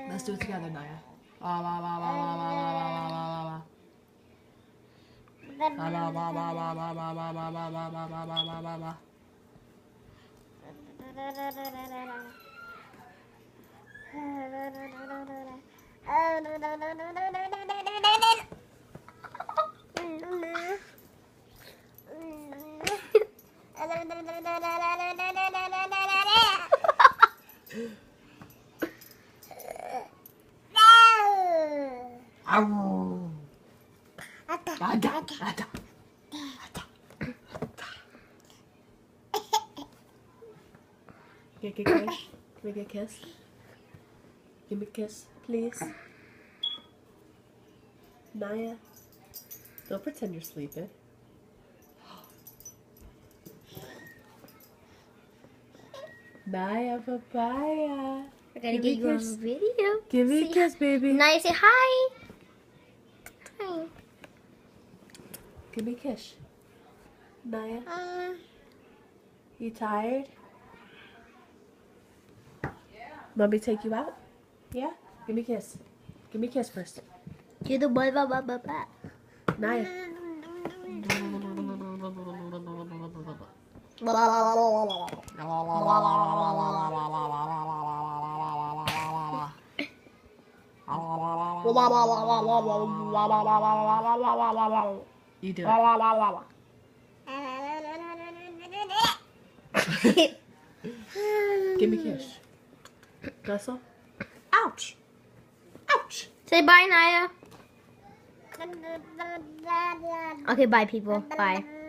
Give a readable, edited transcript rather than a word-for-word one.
Let's do it together, Naya. La la la la la la la la la la la. La la la la la la la la la la la la la la la. Ada. Can we get a kiss? Can we get a kiss? Give me a kiss, please. Naya, don't pretend you're sleeping. Naya, papaya. We're gonna get you on video. Give me a kiss, baby. Naya, say hi. Hi. Give me a kiss. Naya, you tired? Want me to take you out? Yeah? Give me a kiss. Give me a kiss first. Do the blah blah blah blah blah. Naya. You do it. Give me a kiss. That's all? Ouch! Ouch! Say bye, Naya. Okay, bye, people. Bye.